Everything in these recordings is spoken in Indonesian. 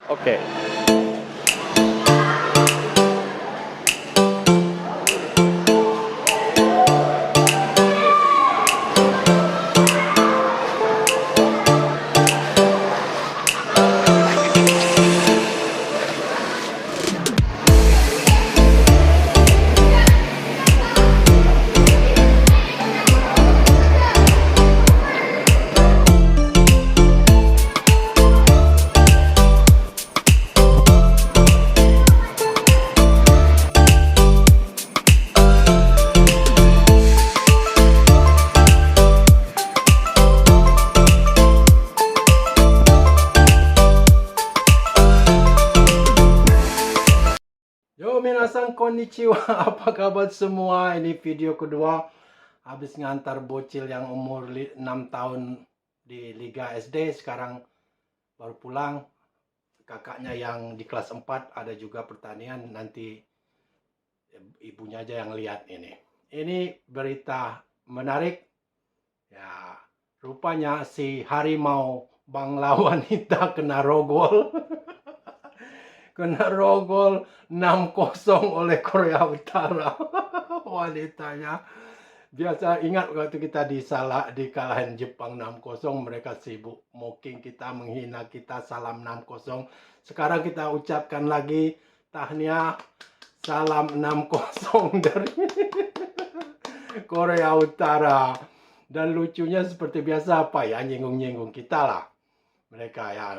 Oke. Yo minasan konnichiwa, apa kabar semua? Ini video kedua. Habis ngantar bocil yang umur 6 tahun di Liga SD, sekarang baru pulang. Kakaknya yang di kelas 4 ada juga pertandingan, nanti ibunya aja yang lihat ini. Ini berita menarik. Ya, rupanya si harimau Bangla wanita kena rogol. Kena rogol 6-0 oleh Korea Utara. Wanitanya. Biasa ingat waktu kita dikalahin Jepang 6-0, mereka sibuk mocking kita, menghina kita, salam 6-0. Sekarang kita ucapkan lagi tahniah salam 6-0 dari Korea Utara. Dan lucunya seperti biasa apa ya, nyinggung-nyinggung kita lah. Mereka ya,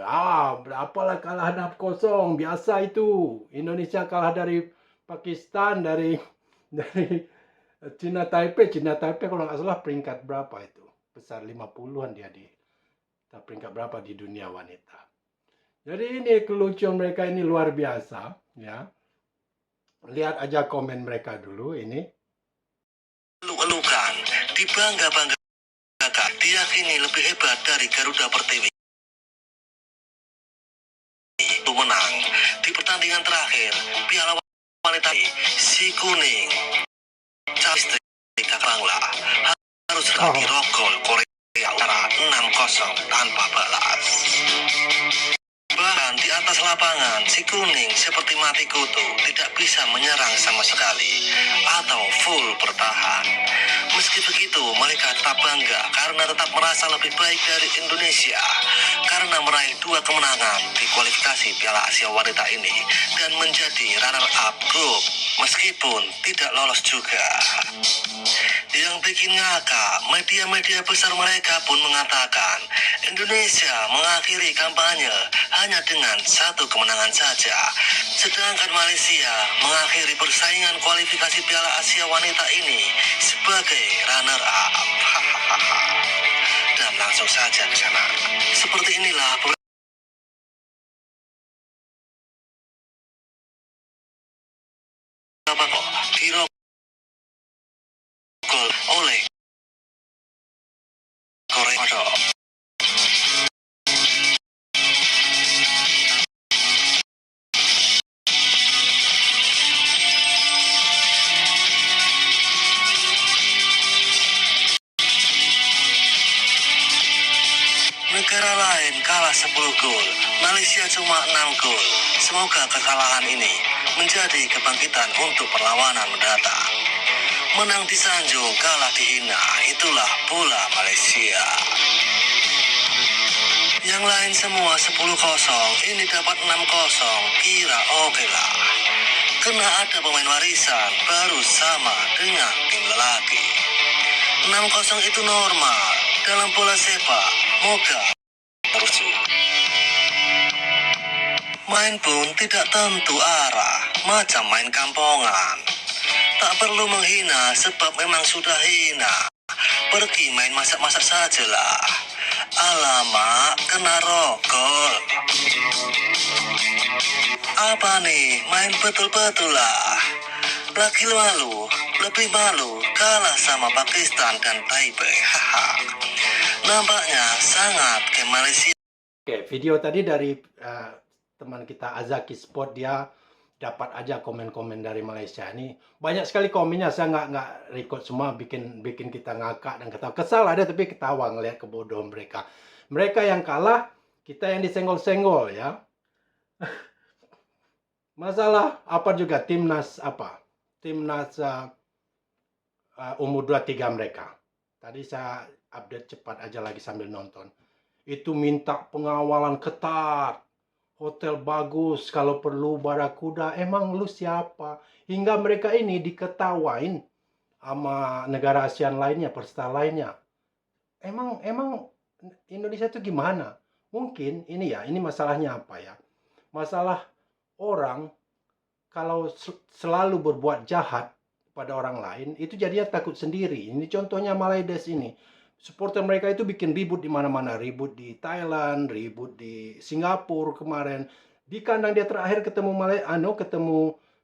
apalah kalah 6-0, biasa itu. Indonesia kalah dari Pakistan, dari Cina Taipei kalau nggak salah peringkat berapa itu? Besar 50-an dia di peringkat berapa di dunia wanita. Jadi ini kelucuan mereka ini luar biasa, ya. Lihat aja komen mereka dulu ini. Elu-elukan, dibangga-banggakan, diyakini lebih hebat dari Garuda Pertiwi. Menang di pertandingan terakhir Piala Wanita si kuning Castri Kakangla harus lagi rogol Korea Utara 6-0 tanpa balas. Bahkan di atas lapangan si kuning seperti mati kutu, tidak bisa menyerang sama sekali atau full bertahan. Meski begitu, mereka tetap bangga karena tetap merasa lebih baik dari Indonesia karena meraih 2 kemenangan di kualifikasi Piala Asia Wanita ini dan menjadi runner-up grup meskipun tidak lolos juga. Yang bikin ngakak, media-media besar mereka pun mengatakan Indonesia mengakhiri kampanye hanya dengan 1 kemenangan saja, sedangkan Malaysia mengakhiri persaingan kualifikasi Piala Asia Wanita ini sebagai runner-up. Dan langsung saja ke sana. Seperti inilah beberapa kok dirogol oleh Korea. Negara lain kalah 10 gol, Malaysia cuma 6 gol. Semoga kekalahan ini menjadi kebangkitan untuk perlawanan mendatang. Menang disanjung, kalah dihina, itulah bola Malaysia. Yang lain semua 10-0, ini dapat 6-0, kira oke lah. Kena ada pemain warisan, baru sama dengan tim lelaki. 6-0 itu normal, dalam bola sepak, moga terus. Main pun tidak tentu arah, macam main kampongan. Tak perlu menghina sebab memang sudah hina. Pergi main masak-masak sajalah. Alamak, kena rogol. Apa nih, main betul-betul lah. Lagi malu, lebih malu kalah sama Pakistan dan Taipei. Nampaknya sangat ke Malaysia. Oke, video tadi dari teman kita Azaki Sport, dia dapat aja komen-komen dari Malaysia. Ini banyak sekali komennya, saya nggak record semua, bikin kita ngakak dan ketawa. Kesal ada, tapi ketawa ngelihat kebodohan mereka. Mereka yang kalah, kita yang disenggol-senggol ya. Masalah apa juga timnas apa? Timnas umur 23 mereka. Tadi saya update cepat aja lagi sambil nonton. Itu minta pengawalan ketat. Hotel bagus, kalau perlu barakuda. Emang lu siapa? Hingga mereka ini diketawain sama negara ASEAN lainnya, peserta lainnya. Emang Indonesia itu gimana? Mungkin ini masalahnya apa ya? Masalah orang kalau selalu berbuat jahat pada orang lain, itu jadinya takut sendiri. Ini contohnya Malaides ini. Supporter mereka itu bikin ribut di mana-mana. Ribut di Thailand, ribut di Singapura kemarin. Di kandang dia terakhir ketemu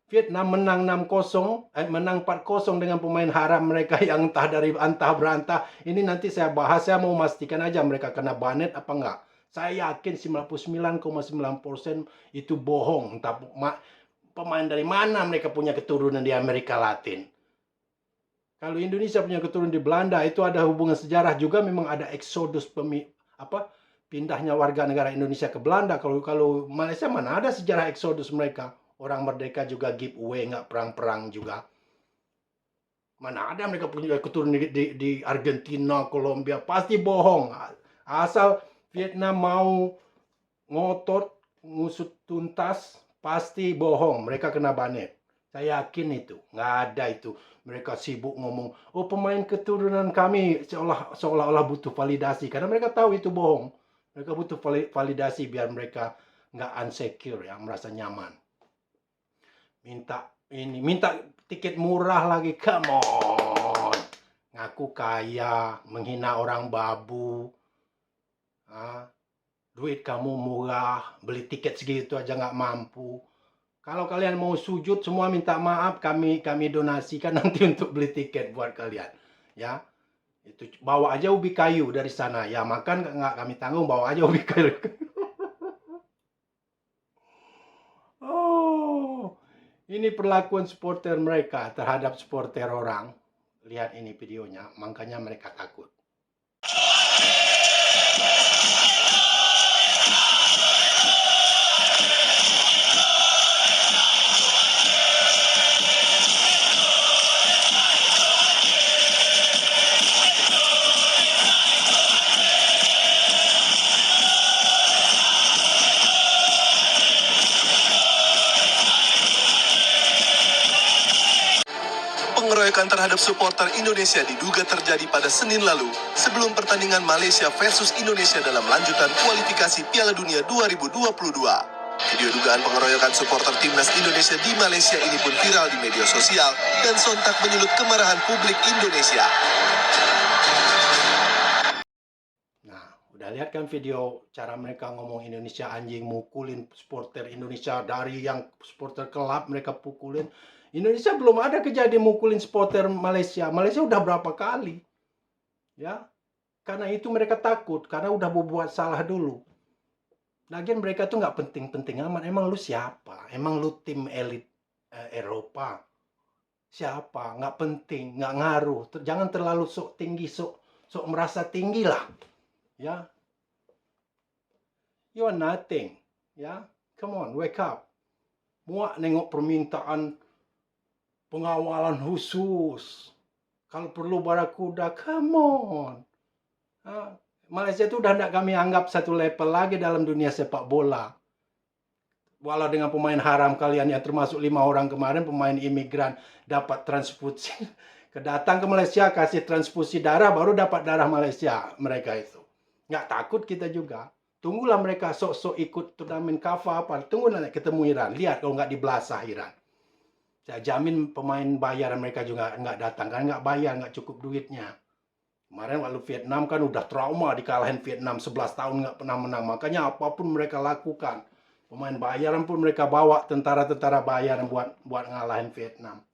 Vietnam menang 6-0, menang 4-0 dengan pemain haram mereka yang entah dari antah berantah. Ini nanti saya bahas, saya mau memastikan aja mereka kena banet apa enggak. Saya yakin 99,9% itu bohong. Entah pemain dari mana mereka punya keturunan di Amerika Latin. Kalau Indonesia punya keturunan di Belanda, itu ada hubungan sejarah juga, memang ada eksodus pindahnya warga negara Indonesia ke Belanda. Kalau Malaysia mana ada sejarah eksodus mereka. Orang merdeka juga give away, nggak perang-perang juga. Mana ada mereka punya keturunan di Argentina, Kolombia, pasti bohong. Asal Vietnam mau ngotot, ngusut tuntas, pasti bohong. Mereka kena banet. Saya yakin itu. Nggak ada itu. Mereka sibuk ngomong, oh pemain keturunan kami seolah-olah butuh validasi. Karena mereka tahu itu bohong. Mereka butuh validasi biar mereka nggak insecure, ya, merasa nyaman. Minta tiket murah lagi. Come on. Ngaku kaya, menghina orang babu. Duit kamu murah, beli tiket segitu aja nggak mampu. Kalau kalian mau sujud semua minta maaf, kami donasikan nanti untuk beli tiket buat kalian. Ya, itu bawa aja ubi kayu dari sana. Ya makan nggak kami tanggung, bawa aja ubi kayu. Oh, ini perlakuan supporter mereka terhadap supporter orang. Lihat ini videonya, makanya mereka takut. Pengeroyokan terhadap supporter Indonesia diduga terjadi pada Senin lalu sebelum pertandingan Malaysia versus Indonesia dalam lanjutan kualifikasi Piala Dunia 2022. Video dugaan pengeroyokan supporter timnas Indonesia di Malaysia ini pun viral di media sosial dan sontak menyulut kemarahan publik Indonesia. Nah, udah lihat kan video cara mereka ngomong Indonesia anjing, mukulin supporter Indonesia, dari yang supporter kelab mereka pukulin. Indonesia belum ada kejadian mukulin supporter Malaysia. Malaysia udah berapa kali. Ya. Karena itu mereka takut, karena udah berbuat salah dulu. Lagian mereka tuh nggak penting-penting amat. Emang lu siapa? Emang lu tim elit Eropa? Siapa? Nggak penting, nggak ngaruh. Jangan terlalu sok tinggi, sok merasa tinggi lah. Ya. You are nothing. Ya. Come on, wake up. Muak nengok permintaan pengawalan khusus. Kalau perlu barakuda, come on. Malaysia itu udah tidak kami anggap satu level lagi dalam dunia sepak bola. Walau dengan pemain haram kalian yang termasuk 5 orang kemarin, pemain imigran dapat transfusi. Kedatang ke Malaysia, kasih transfusi darah, baru dapat darah Malaysia mereka itu. Nggak takut kita juga. Tunggulah mereka sok-sok ikut turnamen KAFA apa. Tunggulah ketemu Iran. Lihat kalau nggak dibelasah Iran. Saya jamin pemain bayaran mereka juga nggak datang. Karena nggak bayar, nggak cukup duitnya. Kemarin waktu Vietnam kan udah trauma dikalahin Vietnam 11 tahun nggak pernah menang. Makanya apapun mereka lakukan. Pemain bayaran pun mereka bawa tentara-tentara bayaran buat ngalahin Vietnam.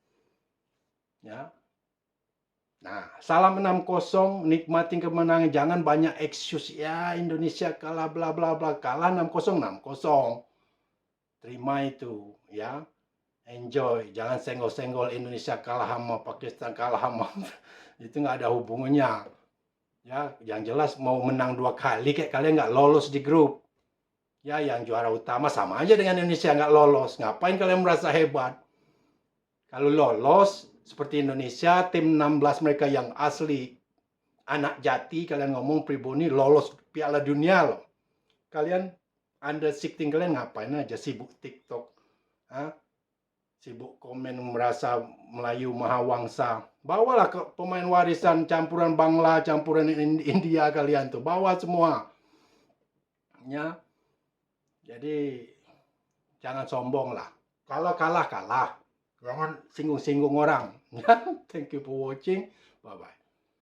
Ya. Nah, salam 6-0, nikmatin kemenangan, jangan banyak excuse. Ya, Indonesia kalah bla bla bla, kalah 6-0, 6-0. Terima itu, ya. Enjoy, jangan senggol-senggol Indonesia kalah sama Pakistan, kalah sama itu nggak ada hubungannya. Ya, yang jelas mau menang 2 kali kayak kalian nggak lolos di grup. Ya, yang juara utama sama aja dengan Indonesia nggak lolos. Ngapain kalian merasa hebat? Kalau lolos seperti Indonesia, tim 16 mereka yang asli anak jati, kalian ngomong pribumi lolos Piala Dunia loh. Kalian under 16 kalian ngapain aja sibuk TikTok? Hah? Sibuk komen merasa Melayu Mahawangsa. Bawalah ke pemain warisan campuran Bangla, campuran India kalian tuh. Bawa semua. Ya. Jadi jangan sombong lah. Kalau kalah, kalah. Jangan singgung-singgung orang. Thank you for watching. Bye-bye.